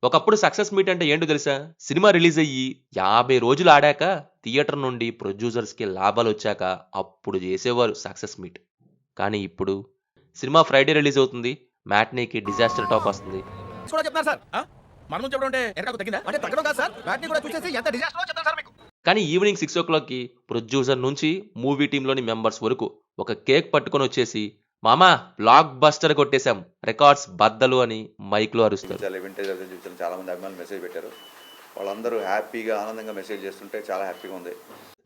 ఒకప్పుడు success meet అంటే ఏంటో తెలుసా? సినిమా రిలీజ్ అయ్యి 50 రోజులు ఆడాక థియేటర్ నుండి ప్రొడ్యూసర్స్‌కి లాభాలొచ్చాక అప్పుడు జేసేవారు సక్సెస్ మీట్. కానీ ఇప్పుడు సినిమా ఫ్రైడే రిలీజ్ అవుతుంది. మ్యాట్నీకి డిజాస్టర్ టాక్ వస్తుంది. కూడా చెప్తున్నారు సార్. మన ముందు చెప్పడం అంటే ఎనకకు తగ్గిందా అంటే తగ్గడం కాదు సార్. వాటిని కూడా చూసేసి ఎంత డిజాస్టరో చెప్తాను సార్ మీకు. కానీ ఈవినింగ్ 6:00కి ప్రొడ్యూసర్ నుంచి మూవీ టీమ్‌లోని మెంబర్స్ వరకు ఒక కేక్ పట్టుకొనొచ్చేసి, "మామ బ్లాక్ బస్టర్ కొట్టేసాం. రికార్డ్స్ బద్దలు" అని మైక్‌లో అరుస్తారు. చాలా వింటేజ్ అదే చూపించాను. చాలామంది అభిమానులు మెసేజ్ పెట్టారు. వాళ్ళందరూ హ్యాపీగా ఆనందంగా మెసేజ్ చేస్తుంటే చాలా హ్యాపీగా ఉంది.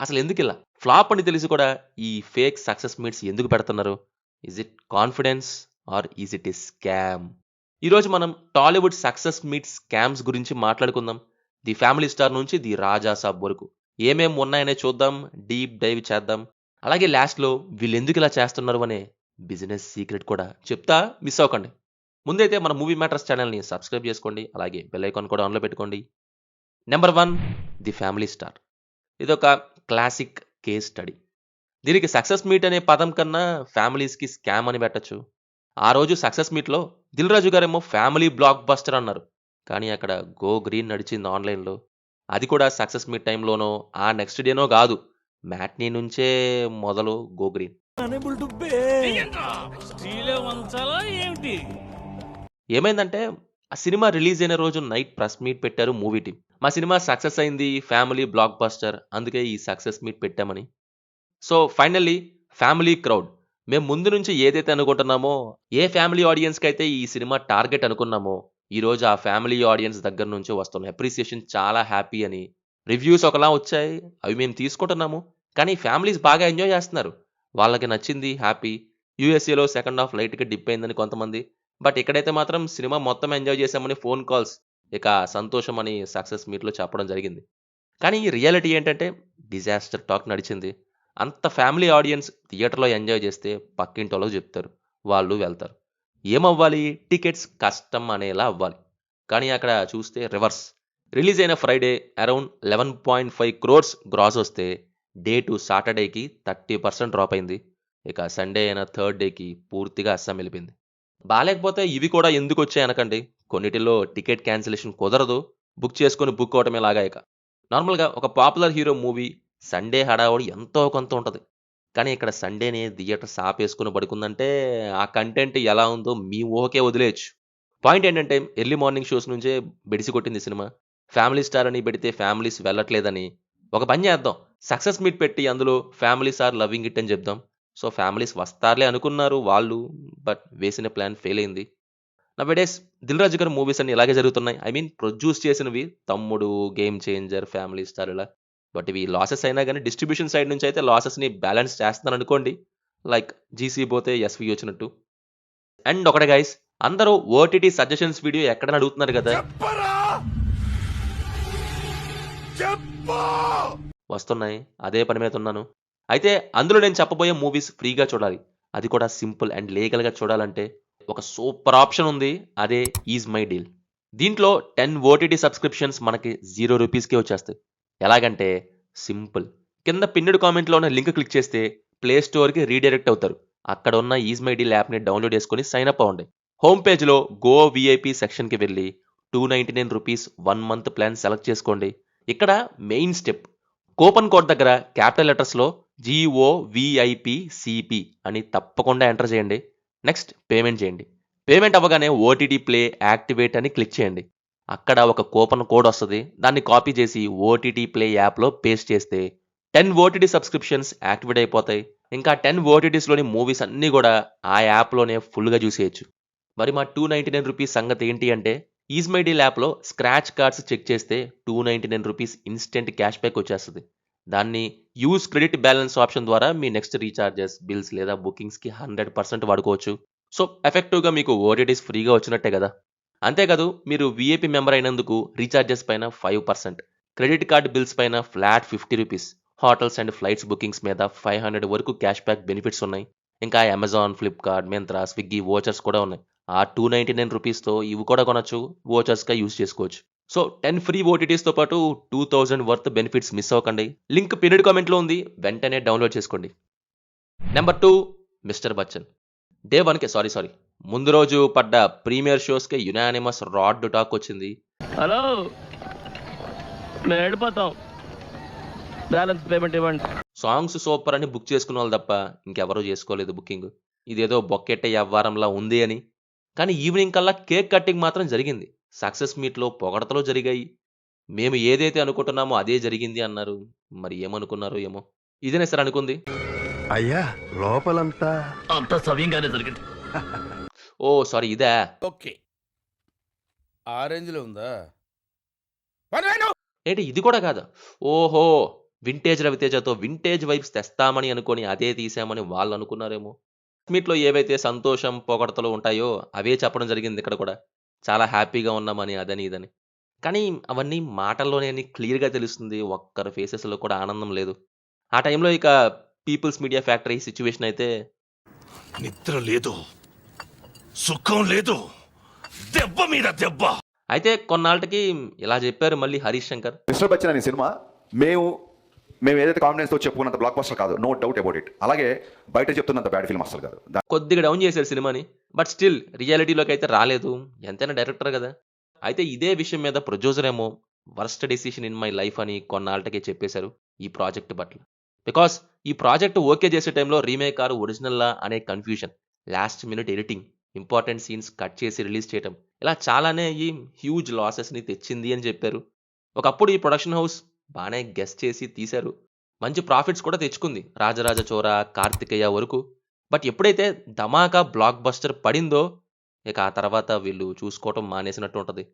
అసలు ఎందుకిలా? ఫ్లాప్ అని తెలిసి కూడా ఈ ఫేక్ సక్సెస్ మీట్స్ ఎందుకు పెడుతున్నారు? Is it confidence or is it a scam? ఈరోజు మనం టాలీవుడ్ సక్సెస్ మీట్ స్కామ్స్ గురించి మాట్లాడుకుందాం. ది ఫ్యామిలీ స్టార్ నుంచి ది రాజా సాబ్ వరకు ఏమేం ఉన్నాయనే చూద్దాం, డీప్ డైవ్ చేద్దాం. అలాగే లాస్ట్‌లో వీళ్ళెందుకు ఇలా చేస్తున్నారు అనే బిజినెస్ సీక్రెట్ కూడా చెప్తా, మిస్ అవ్వకండి. ముందైతే మన మూవీ మ్యాటర్స్ ఛానల్‌ని సబ్స్క్రైబ్ చేసుకోండి. అలాగే బెల్ ఐకాన్ కూడా ఆన్‌లో పెట్టుకోండి. Number 1 the family star. ఇదొక క్లాసిక్ కేస్ స్టడీ. దీనికి సక్సెస్ మీట్ అనే పదం కన్నా ఫ్యామిలీస్‌కి స్కామ్ అని పెట్టొచ్చు. ఆ రోజు సక్సెస్ మీట్‌లో 'దిల్ రాజు' గారేమో ఫ్యామిలీ బ్లాక్ బస్టర్ అన్నారు. కానీ అక్కడ గో గ్రీన్ నడిచింది ఆన్‌లైన్‌లో. అది కూడా సక్సెస్ మీట్ టైమ్‌లోనో, ఆ నెక్స్ట్ డేనో గాదు. మ్యాట్నీ నుంచే మొదలు గో గ్రీన్. స్టీలే వంచాలా ఏమిటి? ఏమైందంటే ఆ సినిమా రిలీజ్ అయిన రోజు నైట్ ప్రెస్ మీట్ పెట్టారు మూవీ టీమ్. మా సినిమా సక్సెస్ అయింది. Family block buster. అందుకే ఈ సక్సెస్ మీట్ పెట్టామని. So finally family crowd. మేము ముందు నుంచి ఏదైతే అనుకుంటున్నామో, ఏ ఫ్యామిలీ ఆడియన్స్‌కైతే ఈ సినిమా టార్గెట్ అనుకున్నామో, ఈరోజు ఆ ఫ్యామిలీ ఆడియన్స్ దగ్గర నుంచి వస్తున్న అప్రిసియేషన్ చాలా హ్యాపీ అని. రివ్యూస్ ఒకలా వచ్చాయి. అవి మేము తీసుకుంటున్నాము. కానీ ఫ్యామిలీస్ బాగా ఎంజాయ్ చేస్తున్నారు. వాళ్ళకి నచ్చింది హ్యాపీ. యూఎస్ఏలో సెకండ్ హాఫ్ లైట్‌గా డిప్ అయిందని కొంతమంది. బట్ ఇక్కడైతే మాత్రం సినిమా మొత్తం ఎంజాయ్ చేశామని ఫోన్ కాల్స్, ఇక సంతోషం అని సక్సెస్ మీట్‌లో చెప్పడం జరిగింది. కానీ రియాలిటీ ఏంటంటే డిజాస్టర్ టాక్ నడిచింది. అంత ఫ్యామిలీ ఆడియన్స్ థియేటర్‌లో ఎంజాయ్ చేస్తే పక్కింటోళ్ళకి చెప్తారు. వాళ్ళు వెళ్తారు. ఏమవ్వాలి? టికెట్స్ కష్టం అనేలా అవ్వాలి. కానీ అక్కడ చూస్తే రివర్స్. రిలీజ్ అయిన ఫ్రైడే అరౌండ్ 11.5 క్రోర్స్ గ్రాస్ వస్తే డే టు సాటర్డేకి 30% డ్రాప్ అయింది. ఇక సండే అయిన థర్డ్ డేకి పూర్తిగా అస్సాం వెళ్ళిపోయింది. బాలేకపోతే ఇవి కూడా ఎందుకొచ్చాయి అనకండి. కొన్నిటిల్లో టికెట్ క్యాన్సిలేషన్ కుదరదు. బుక్ చేసుకొని బుక్ అవ్వటమే లాగా ఇక. నార్మల్‌గా ఒక పాపులర్ హీరో మూవీ సండే హడావుడి ఎంతో కొంత ఉంటది. కానీ ఇక్కడ సండేనే థియేటర్స్ ఆపేసుకొని పడుకుందంటే ఆ కంటెంట్ ఎలా ఉందో మీ ఊహకే వదిలేయొచ్చు. పాయింట్ ఏంటంటే ఎర్లీ మార్నింగ్ షోస్ నుంచే బెడిసి కొట్టింది సినిమా. ఫ్యామిలీ స్టార్ అని పెడితే ఫ్యామిలీస్ వెళ్ళట్లేదని. ఒక పని చేద్దాం. సక్సెస్ మీట్ పెట్టి అందులో ఫ్యామిలీస్ ఆర్ లవింగ్ ఇట్ అని చెప్దాం. సో ఫ్యామిలీస్ వస్తారులే అనుకున్నారు వాళ్ళు. బట్ వేసిన ప్లాన్ ఫెయిల్ అయింది. నౌఎడేస్ 'దిల్ రాజు' గారి మూవీస్ అన్నీ ఇలాగే జరుగుతున్నాయి. ఐ మీన్ ప్రొడ్యూస్ చేసినవి 'తమ్ముడు', 'గేమ్ చేంజర్', 'ఫ్యామిలీ స్టార్' ఇలా. బట్ ఇవి లాసెస్ అయినా గానీ డిస్ట్రిబ్యూషన్ సైడ్ నుంచి అయితే లాసెస్‌ని బ్యాలెన్స్ చేస్తున్నారనుకోండి. లైక్ 'జీసీ' పోతే 'ఎస్‌వి' వచ్చినట్టు. అండ్ ఒకటే గైస్, అందరూ ఓటీటీ సజెషన్స్ వీడియో ఎక్కడని అడుగుతున్నారు కదా! చెప్పరా చెప్పు. వస్తున్నాయి. అదే పని మీద ఉన్నాను. అయితే అందులో నేను చెప్పబోయే మూవీస్ ఫ్రీగా చూడాలి. అది కూడా సింపుల్ అండ్ లీగల్‌గా చూడాలంటే ఒక సూపర్ ఆప్షన్ ఉంది. అదే ఈజ్ మై డీల్. దీంట్లో 10 ఓటీటీ సబ్స్క్రిప్షన్స్ మనకి ₹0కే వచ్చేస్తాయి. ఎలాగంటే సింపుల్. కింద పిన్నుడ్ కామెంట్‌లో ఉన్న లింక్ క్లిక్ చేస్తే ప్లే స్టోర్‌కి రీడైరెక్ట్ అవుతారు. అక్కడ ఉన్న ఈజ్ మై డీల్ యాప్‌ని డౌన్‌లోడ్ చేసుకొని సైన్ అప్ అవ్వండి. హోమ్ పేజ్‌లో గో వీఐపీ సెక్షన్‌కి వెళ్లి ₹299 1 మంత్ ప్లాన్ సెలెక్ట్ చేసుకోండి. ఇక్కడ మెయిన్ స్టెప్. కూపన్ కోడ్ దగ్గర క్యాపిటల్ లెటర్స్‌లో GOVIPCP అని తప్పకుండా ఎంటర్ చేయండి. నెక్స్ట్ పేమెంట్ చేయండి. పేమెంట్ అవ్వగానే ఓటీటీ ప్లే యాక్టివేట్ అని క్లిక్ చేయండి. అక్కడ ఒక కూపన్ కోడ్ వస్తది. దాన్ని కాపీ చేసి ఓటీటీ ప్లే యాప్‌లో పేస్ట్ చేస్తే 10 ఓటీటీ సబ్స్క్రిప్షన్స్ యాక్టివేట్ అయిపోతాయి. ఇంకా 10 ఓటీటీస్‌లోని మూవీస్ అన్నీ కూడా ఆ యాప్‌లోనే ఫుల్‌గా చూసేయొచ్చు. మరి మా ₹299 సంగతి ఏంటి అంటే, ఈజ్ మై డీల్ యాప్‌లో స్క్రాచ్ కార్డ్స్ చెక్ చేస్తే ₹299 ఇన్‌స్టంట్ క్యాష్ బ్యాక్ వచ్చేస్తది. దాన్ని యూజ్ క్రెడిట్ బ్యాలెన్స్ ఆప్షన్ ద్వారా మీ నెక్స్ట్ రీచార్జెస్, బిల్స్ లేదా బుకింగ్స్‌కి 100% వాడుకోవచ్చు. సో ఎఫెక్టివ్‌గా మీకు ఓటీటీస్ ఫ్రీగా వచ్చినట్టే కదా! అంతేకాదు మీరు వీఐపీ మెంబర్ అయినందుకు రీచార్జెస్ పైన 5%, క్రెడిట్ కార్డ్ బిల్స్ పైన flat ₹50, hotels and flights bookings మీద 500 వరకు క్యాష్ బ్యాక్ బెనిఫిట్స్ ఉన్నాయి. ఇంకా అమెజాన్, ఫ్లిప్‌కార్ట్, మింత్రా, స్విగ్గీ వోచర్స్ కూడా ఉన్నాయి. ఆ ₹299తో ఇవి కూడా కొనొచ్చు. వోచర్స్‌గా యూజ్ చేసుకోవచ్చు. సో 10 ఫ్రీ ఓటీటీస్‌తో పాటు 2000 వర్త్ బెనిఫిట్స్ మిస్ అవ్వకండి. లింక్ పిన్నుడ్ కామెంట్‌లో ఉంది. వెంటనే డౌన్‌లోడ్ చేసుకోండి. Number 2 Mister Bachchan. డే 1కే సారీ. ముందు రోజు పడ్డ ప్రీమియర్ షోస్‌కే యునానిమస్ రాడ్ టాక్ వచ్చింది. హలో మేము వెళ్ళిపోతాం, బ్యాలెన్స్ పేమెంట్ ఇవ్వండి. సాంగ్స్ సూపర్ అని బుక్ చేసుకున్న వాళ్ళు తప్ప ఇంకెవరూ చేసుకోలేదు బుకింగ్. ఇదేదో బొక్కెట్ట వ్యవహారంలా ఉంది అని. కానీ ఈవినింగ్ కల్లా కేక్ కట్టింగ్ మాత్రం జరిగింది. సక్సెస్ మీట్లో పొగడతలు జరిగాయి. మేము ఏదైతే అనుకుంటున్నామో అదే జరిగింది అన్నారు. మరి ఏమనుకున్నారో ఏమో. ఇదేనే సార్ అనుకుంది. అయ్యా లోపలంతా అంత సవ్యంగానే జరిగింది. ఓ సారీ ఇదా. ఓకే, ఆ రేంజ్లో ఉందా? ఏంటి ఇది కూడా కాదు. ఓహో వింటేజ్ రవితేజతో వింటేజ్ వైబ్స్ తెస్తామని అనుకొని అదే తీసామని వాళ్ళు అనుకున్నారేమో. మీట్లో ఏవైతే సంతోషం పొగడతలు ఉంటాయో అవే చెప్పడం జరిగింది ఇక్కడ కూడా. చాలా హ్యాపీగా ఉన్నామని అదని ఇదని. కానీ అవన్నీ మాటల్లోనే అని క్లియర్గా తెలుస్తుంది. ఒక్కరి ఫేసెస్లో కూడా ఆనందం లేదు. ఆ టైంలో ఇక పీపుల్స్ మీడియా ఫ్యాక్టరీ సిచ్యువేషన్ అయితే నిద్ర లేదు, సుఖం లేదు, దెబ్బ మీద దెబ్బ. అయితే కొన్నాళ్ళకి ఇలా చెప్పారు మళ్ళీ హరీష్ శంకర్. మిస్టర్ బచ్చన్ అనే సినిమా మేము ఏదైతే కాన్ఫిడెన్స్తో చెప్పుకున్నంత బ్లాక్ బస్టర్ కాదు, నో డౌట్ అబౌట్ ఇట్. అలాగే బయట చెప్తున్నంత బ్యాడ్ ఫిల్మ్ అసలు కాదు. కొద్దిగా డౌన్ చేశారు సినిమాని. బట్ స్టిల్ రియాలిటీలోకి అయితే రాలేదు. ఎంతైనా డైరెక్టర్ కదా. అయితే ఇదే విషయం మీద ప్రొడ్యూసర్ ఏమో worst decision in my life అని కొన్నాళ్ళకే చెప్పేశారు ఈ ప్రాజెక్ట్ పట్ల. బికాస్ ఈ ప్రాజెక్ట్ ఓకే చేసే టైంలో రీమేక్ ఆర్ ఒరిజినల్లా అనే confusion, last minute editing, important scenes cut చేసి రిలీజ్ చేయటం, ఇలా చాలానే ఈ హ్యూజ్ లాసెస్ని తెచ్చింది అని చెప్పారు. ఒకప్పుడు ఈ ప్రొడక్షన్ హౌస్ బాగానే గెస్ట్ చేసి తీశారు. మంచి ప్రాఫిట్స్ కూడా తెచ్చుకుంది రాజరాజ చోర, కార్తికేయ వరకు. బట్ ఎప్పుడైతే ధమాకా బ్లాక్ బస్టర్ పడిందో ఇక ఆ తర్వాత వీళ్ళు చూసుకోవటం మానేసినట్టు ఉంటుంది.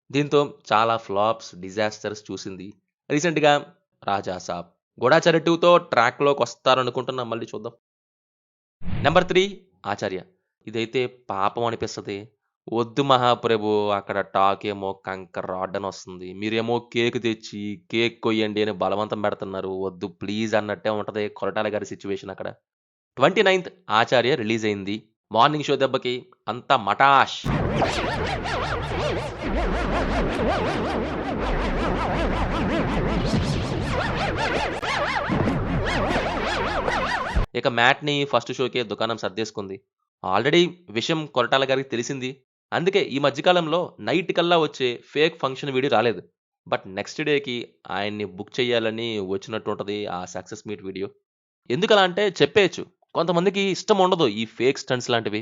దీంతో చాలా ఫ్లాప్స్, డిజాస్టర్స్ చూసింది. రీసెంట్గా రాజా సాబ్, గూఢాచారి 2తో ట్రాక్లోకి వస్తారనుకుంటున్నాం. మళ్ళీ చూద్దాం. నెంబర్ 3 ఆచార్య. ఇదైతే పాపం అనిపిస్తుంది. వద్దు మహాప్రభు, అక్కడ టాక్ ఏమో కంకర్ రాడ్ అని వస్తుంది, మీరేమో కేక్ తెచ్చి కేక్ కొయ్యండి అని బలవంతం పెడుతున్నారు. వద్దు ప్లీజ్ అన్నట్టే ఉంటుంది కొరటాల గారి సిచ్యువేషన్ అక్కడ. 29th ఆచార్య రిలీజ్ అయింది. మార్నింగ్ షో దెబ్బకి అంతా మటాష్. ఇక మ్యాట్ని ఫస్ట్ షోకే దుకాణం సర్దేసుకుంది. ఆల్రెడీ విషయం కొరటాల గారికి తెలిసింది. అందుకే ఈ మధ్యకాలంలో నైట్ కల్లా వచ్చే ఫేక్ ఫంక్షన్ వీడియో రాలేదు. బట్ నెక్స్ట్ డేకి ఆయన్ని బుక్ చేయాలని వచ్చినట్టు ఉంటుంది ఆ సక్సెస్ మీట్ వీడియో. ఎందుకలా అంటే చెప్పేయచ్చు, కొంతమందికి ఇష్టం ఉండదు ఈ ఫేక్ స్టంట్స్ లాంటివి.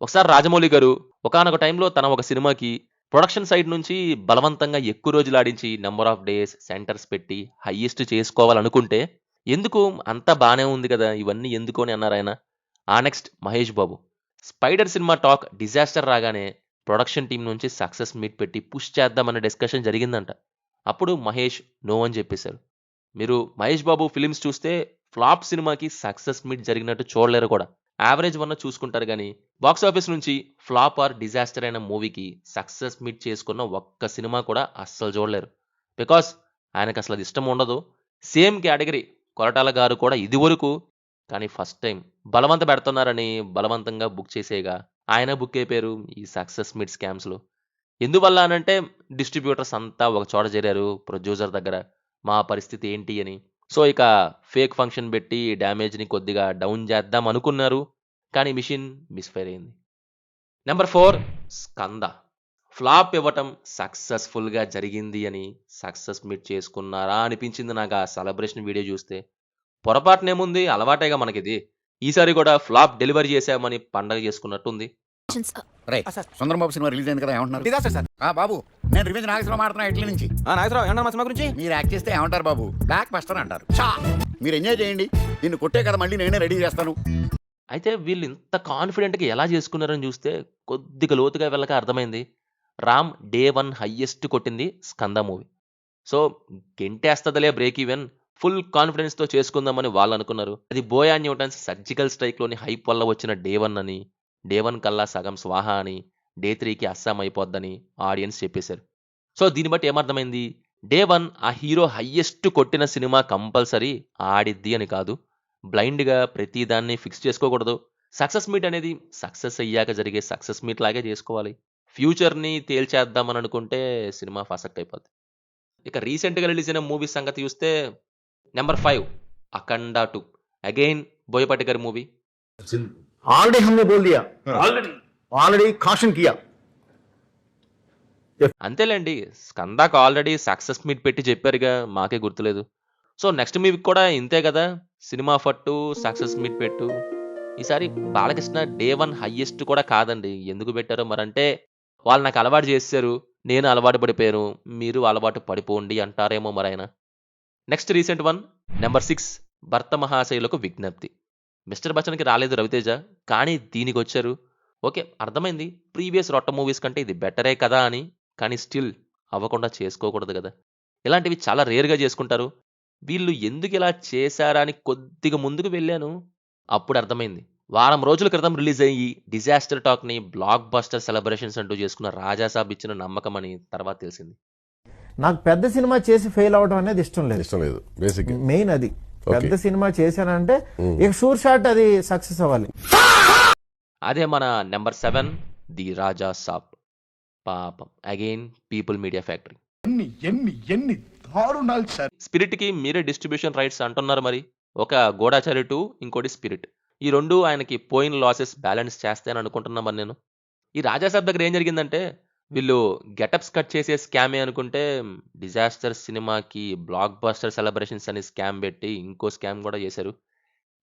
ఒకసారి రాజమౌళి గారు ఒకానొక టైంలో తన ఒక సినిమాకి ప్రొడక్షన్ సైడ్ నుంచి బలవంతంగా ఎక్కువ రోజులు ఆడించి నెంబర్ ఆఫ్ డేస్ సెంటర్స్ పెట్టి హైయెస్ట్ చేసుకోవాలనుకుంటే, ఎందుకు అంతా బాగానే ఉంది కదా ఇవన్నీ ఎందుకు అని అన్నారు ఆయన. ఆ next Mahesh Babu spider cinema talk disaster రాగానే ప్రొడక్షన్ టీం నుంచి సక్సెస్ మీట్ పెట్టి పుష్ చేద్దామన్న డిస్కషన్ జరిగిందంట. అప్పుడు మహేష్ నో అని చెప్పేశారు. మీరు మహేష్ బాబు ఫిలిమ్స్ చూస్తే ఫ్లాప్ సినిమాకి సక్సెస్ మీట్ జరిగినట్టు చూడలేరు కూడా. యావరేజ్ వన్న చూసుకుంటారు కానీ బాక్స్ ఆఫీస్ నుంచి ఫ్లాప్ ఆర్ డిజాస్టర్ అయిన మూవీకి సక్సెస్ మీట్ చేసుకున్న ఒక్క సినిమా కూడా అస్సలు చూడలేరు. బికాస్ ఆయనకు అసలు అది ఇష్టం ఉండదు. సేమ్ కేటగిరీ కొరటాల గారు కూడా ఇది వరకు, కానీ ఫస్ట్ టైం బలవంత పెడుతున్నారని బలవంతంగా బుక్ చేసేగా ఆయన బుక్ అయిపోయారు ఈ సక్సెస్ మీట్ స్కామ్స్లో. ఎందువల్ల అనంటే డిస్ట్రిబ్యూటర్స్ అంతా ఒక చోట చేరారు ప్రొడ్యూసర్ దగ్గర, మా పరిస్థితి ఏంటి అని. సో ఇక ఫేక్ ఫంక్షన్ పెట్టి డ్యామేజ్ని కొద్దిగా డౌన్ చేద్దాం అనుకున్నారు, కానీ మిషన్ మిస్ఫైర్ అయింది. నెంబర్ 4 స్కంద. ఫ్లాప్ ఇవ్వటం సక్సెస్ఫుల్గా జరిగింది అని సక్సెస్ మీట్ చేసుకున్నారా అనిపించింది నాకు ఆ సెలబ్రేషన్ వీడియో చూస్తే. పొరపాటునేముంది, అలవాటేగా మనకిది. ఈసారి కూడా ఫ్లాప్ డెలివరీ చేశామని పండగ చేసుకున్నట్టుంది. సుందరబాబు సినిమా రిలీజ్ అయింది కదా, ఏమంటున్నారు? Disaster sir. బాబు నేను రివెంజ్ నాగేశ్వరరావు మాట్లాడుతున్నా ఇట్లీ నుంచి. నాగేశ్వరరావు ఏమన్నా మా సినిమా గురించి? మీరు యాక్ట్ చేస్తే ఏమంటారు బాబు? బ్లాక్ బస్టర్ అంటారు. మీరు ఎంజాయ్ చేయండి, నిన్ను కొట్టే కదా మళ్ళీ నేనే రెడీ చేస్తాను. అయితే వీళ్ళు ఇంత కాన్ఫిడెంట్గా ఎలా చేసుకున్నారని చూస్తే కొద్దిగా లోతుగా వెళ్ళక అర్థమైంది. రామ్ డే 1 హయ్యెస్ట్ కొట్టింది స్కంద మూవీ. సో గెంటేస్తదలే బ్రేక్ ఈవెన్, ఫుల్ కాన్ఫిడెన్స్తో చేసుకుందామని వాళ్ళు అనుకున్నారు. అది బోయా న్యూటన్స్ సర్జికల్ స్ట్రైక్లోని హైప్ వల్ల వచ్చిన డే 1 అని, డే 1 కల్లా సగం స్వాహా అని, డే 3కి అస్సాం అయిపోద్దని ఆడియన్స్ చెప్పేశారు. సో దీన్ని బట్టి ఏమర్థమైంది, డే 1 ఆ హీరో హయ్యెస్ట్ కొట్టిన సినిమా కంపల్సరీ ఆడిద్ది అని కాదు. బ్లైండ్గా ప్రతిదాన్ని ఫిక్స్ చేసుకోకూడదు. సక్సెస్ మీట్ అనేది సక్సెస్ అయ్యాక జరిగే సక్సెస్ మీట్ లాగే చేసుకోవాలి. ఫ్యూచర్ని తేల్చేద్దామని అనుకుంటే సినిమా ఫసక్ అయిపోద్ది. ఇక రీసెంట్గా రిలీజ్ అయిన మూవీ సంగతి చూస్తే నెంబర్ 5 అఖండ 2. అగైన్ బోయపాటి గారి మూవీ. ऑलरेडी हमने बोल दिया, ऑलरेडी कॉशन किया, అంతేలేండి. 'స్కందా'కి ఆల్రెడీ సక్సెస్ మీట్ పెట్టి చెప్పారుగా. మాకే గుర్తులేదు. సో, నెక్స్ట్ మూవీకి కూడా ఇంతే గదా! సినిమా ఫట్టు, సక్సెస్ మీట్ పెట్టు. ఈసారి బాలకృష్ణ డే 1 హైయెస్ట్ కూడా కాదండి. ఎందుకు పెట్టారో మరంటే, వాళ్ళు నాకు అలవాటు చేసేసారు. నేను అలవాటు పడిపోయాను. మీరు అలవాటు పడిపోండి అంటారేమో మరాయన. నెక్స్ట్ రీసెంట్ వన్ నంబర్ 6 భర్త మహాశయులకు విజ్ఞప్తి. 'మిస్టర్ బచ్చన్'కి రాలేదు రవితేజ. కానీ దీనికొచ్చారు. ఓకే. అర్థమైంది. ప్రీవియస్ రొట్ట మూవీస్ కంటే ఇది బెటరే కదా అని. కానీ స్టిల్ అవ్వకుండా చేసుకోకూడదు గదా! ఇలాంటివి చాలా రేర్‌గా చేసుకుంటారు. వీళ్ళు ఎందుకిలా చేశారా అని కొద్దిగా ముందుకు వెళ్ళాను. అప్పుడు అర్థమైంది. వారం రోజుల క్రితం రిలీజ్ అయ్యి డిజాస్టర్ టాక్‌ని బ్లాక్ బస్టర్ సెలబ్రేషన్స్ అంటూ చేసుకున్న 'రాజాసాబ్' ఇచ్చిన నమ్మకమని తర్వాత తెలిసింది. నాకు పెద్ద సినిమా చేసి ఫెయిల్ అవడం అనేది ఇష్టం లేదు. ఇష్టం లేదు బేసిక్. మెయిన్ అది. పెద్ద సినిమా చేశానంటే ఇక షూర్ షాట్ అది సక్సెస్ అవ్వాలి. అదే మన నంబర్ 7 ది 'రాజాసాబ్'. పాపం అగైన్ పీపుల్ మీడియా ఫ్యాక్టరీ. ఎన్ని దారుణాలు సార్. 'స్పిరిట్'కి మీరే డిస్ట్రిబ్యూషన్ రైట్స్ అంటున్నారు మరి. ఒక 'గూఢాచారి 2' ఇంకోటి 'స్పిరిట్'. ఈ 2 ఆయనకి పోయిన లాసెస్ బ్యాలెన్స్ చేస్తాయని అనుకుంటున్నా మరి నేను. ఈ 'రాజాసాబ్' దగ్గర ఏం జరిగిందంటే వీళ్ళు గెటప్స్ కట్ చేసే స్కామే అనుకుంటే డిజాస్టర్ సినిమాకి బ్లాక్ బస్టర్ సెలబ్రేషన్స్ అని స్కామ్ పెట్టి ఇంకో స్కామ్ కూడా చేశారు.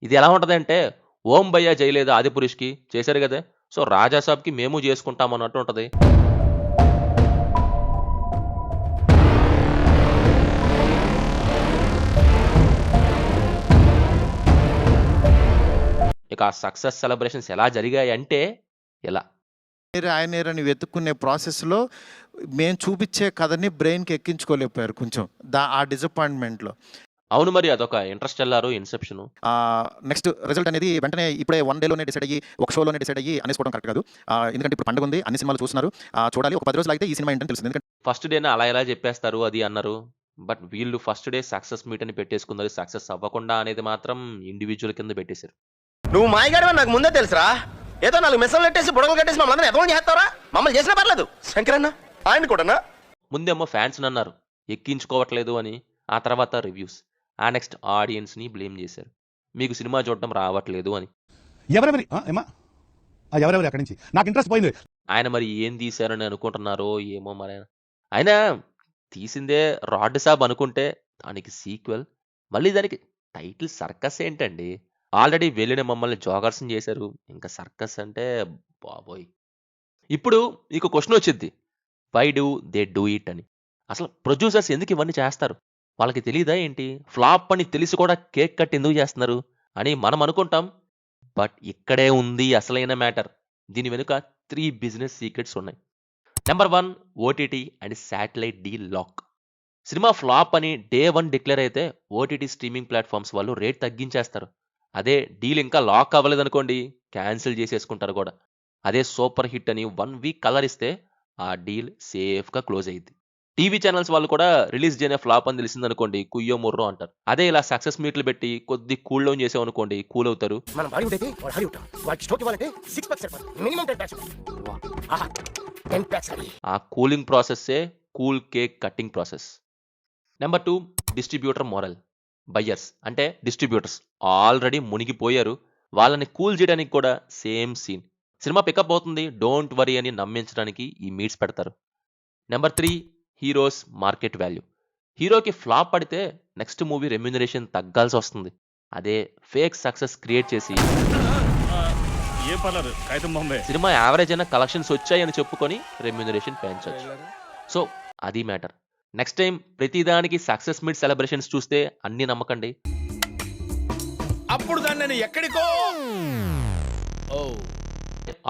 ఇది ఎలా ఉంటదంటే 'ఓం భయ్యా జయలేదు ఆదిపురుష్‌కి' చేశారు గదా! సో 'రాజాసాబ్‌కి' మేము చేసుకుంటాం అన్నట్టు ఉంటది. ఇక ఆ సక్సెస్ సెలబ్రేషన్స్ ఎలా జరిగాయంటే ఇలా. ఆయనేరని వెతుక్కునే ప్రాసెస్లో మేము చూపించే కథని బ్రెయిన్కి ఎక్కించుకోలేకపోయారు కొంచెం ఆ డిసప్పాయింట్మెంట్లో. అవును మరి అదొక 'ఇంటర్స్టెల్లార్', 'ఇన్సెప్షన్'. నెక్స్ట్ రిజల్ట్ అనేది వెంటనే ఇప్పుడే 1 డేలోనే డిసైడ్ అయ్యి ఒక షోలోనే డిసైడ్ అయ్యి అనేసుకోవడం కరెక్ట్ కాదు. ఎందుకంటే ఇప్పుడు పండుగ ఉంది, అన్ని సినిమాలు చూస్తున్నారు, చూడాలి. ఒక 10 రోజులు అయితే ఈ సినిమా ఏంటని తెలుస్తుంది. ఎందుకంటే ఫస్ట్ డేనే అలా ఎలా చెప్పేస్తారు అది అన్నారు. బట్ వీళ్ళు ఫస్ట్ డే సక్సెస్ మీట్ అని పెట్టేసుకున్నారు. సక్సెస్ అవ్వకుండా అనేది మాత్రం ఇండివిడ్యువల్ కింద పెట్టేశారు. నువ్వు మాయగాడని నాకు ముందే తెలుసురా. ఏదో 4 మెసలు కట్టేసి బుడగలు కట్టేసి మమ్మల్ని ఎంతమంది చేస్తారా? మమ్మల్ని చేసినా పర్లేదు. శంకరన్న ఆయన కూడానా? ముందేమో ఫ్యాన్స్ అన్నారు ఎక్కించుకోవట్లేదు అని. ఆ తర్వాత రివ్యూస్. ఆ నెక్స్ట్ ఆడియన్స్‌ని బ్లేమ్ చేశారు. మీకు సినిమా చూడటం రావట్లేదు అని. ఎవరెవరి అక్కడి నుంచి నాకు ఇంట్రెస్ట్ పోయింది. ఆయన మరి ఏం తీశారని అనుకుంటున్నారో ఏమో మరి. ఆయన తీసిందే 'రాడ్ సాబ్' అనుకుంటే దానికి సీక్వెల్. మళ్ళీ దానికి టైటిల్ సర్కస్ ఏంటండి? ఆల్రెడీ వెళ్ళిన మమ్మల్ని జోగర్స్‌ని చేశారు. ఇంకా సర్కస్ అంటే బాబోయ్! ఇప్పుడు మీకు క్వెషన్ వచ్చిద్ది. Why do they do it అని. అసలు ప్రొడ్యూసర్స్ ఎందుకు ఇవన్నీ చేస్తారు? వాళ్ళకి తెలీదా ఏంటి? ఫ్లాప్ అని తెలిసి కూడా కేక్ కట్ ఎందుకు చేస్తున్నారు అని మనం అనుకుంటాం. బట్ ఇక్కడే ఉంది అసలైన మ్యాటర్. దీని వెనుక 3 బిజినెస్ సీక్రెట్స్ ఉన్నాయి. Number 1 OTT and satellite deal lock. Cinema flop అని డే 1 డిక్లేర్ అయితే ఓటీటీ స్ట్రీమింగ్ ప్లాట్‌ఫామ్స్ వాళ్ళు రేట్ తగ్గించేస్తారు. అదే డీల్ ఇంకా లాక్ అవ్వలేదనుకోండి క్యాన్సిల్ చేసేసుకుంటారు కూడా. అదే సూపర్ హిట్ అని 1 వీక్ కలర్ ఇస్తే ఆ డీల్ సేఫ్‌గా క్లోజ్ అయ్యిద్ది. టీవీ ఛానల్స్ వాళ్ళు కూడా రిలీజ్ డేనే ఫ్లాప్ అని తెలిసిందనుకోండి కుయ్యో ముర్రో అంటారు. అదే ఇలా సక్సెస్ మీట్లు పెట్టి కొద్ది కూల్ డౌన్ చేసామనుకోండి కూల్ అవుతారు. మన బాడీ అయితే వాడు హాలీవుడ్. వాడికి స్టోక్ ఇవ్వాలంటే 6 ప్యాక్స్ సరిపోదు. Minimum 10 packs. ఆహా 10 ప్యాక్స్ అది. ఆ కూలింగ్ ప్రాసెస్సే cool cake cutting process. Number 2 distributor morale. Buyers అంటే డిస్ట్రిబ్యూటర్స్ ఆల్రెడీ మునిగిపోయారు. వాళ్ళని కూల్ చేయడానికి కూడా సేమ్ సీన్. సినిమా పికప్ అవుతుంది డోంట్ వరీ అని నమ్మించడానికి ఈ మీట్స్ పెడతారు. Number 3 heroes market value. హీరోకి ఫ్లాప్ పడితే నెక్స్ట్ మూవీ రెమ్యూనరేషన్ తగ్గాల్సి వస్తుంది. అదే ఫేక్ సక్సెస్ క్రియేట్ చేసి సినిమా యావరేజ్ అయినా కలెక్షన్స్ వచ్చాయని చెప్పుకొని రెమ్యూనరేషన్ పెంచొచ్చు. సో అది మ్యాటర్. నెక్స్ట్ టైం ప్రతిదానికి సక్సెస్ మీట్ సెలబ్రేషన్స్ చూస్తే అన్ని నమ్మకండి. అప్పుడు దాన్ని నేను ఎక్కడికో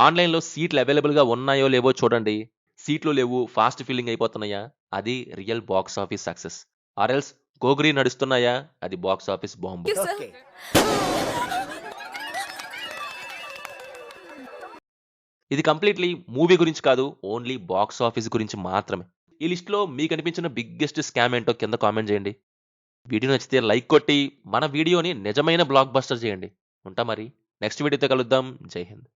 ఆన్లైన్లో సీట్లు అవైలబుల్గా ఉన్నాయో లేవో చూడండి. సీట్లు లేవు ఫాస్ట్ ఫిల్లింగ్ అయిపోతున్నాయా అది రియల్ బాక్స్ ఆఫీస్ సక్సెస్. ఆర్ఎల్స్ గోగ్రీ నడుస్తున్నాయా అది బాక్స్ ఆఫీస్ బాంబు. ఇది కంప్లీట్లీ మూవీ గురించి కాదు ఓన్లీ బాక్స్ ఆఫీస్ గురించి మాత్రమే. ఈ లిస్ట్లో మీకు అనిపించిన బిగ్గెస్ట్ స్కామ్ ఏంటో కింద కామెంట్ చేయండి. వీడియో నచ్చితే లైక్ కొట్టి మన వీడియోని నిజమైన బ్లాక్ బస్టర్ చేయండి. ఉంటా మరి నెక్స్ట్ వీడియోతో కలుద్దాం. జై హింద్.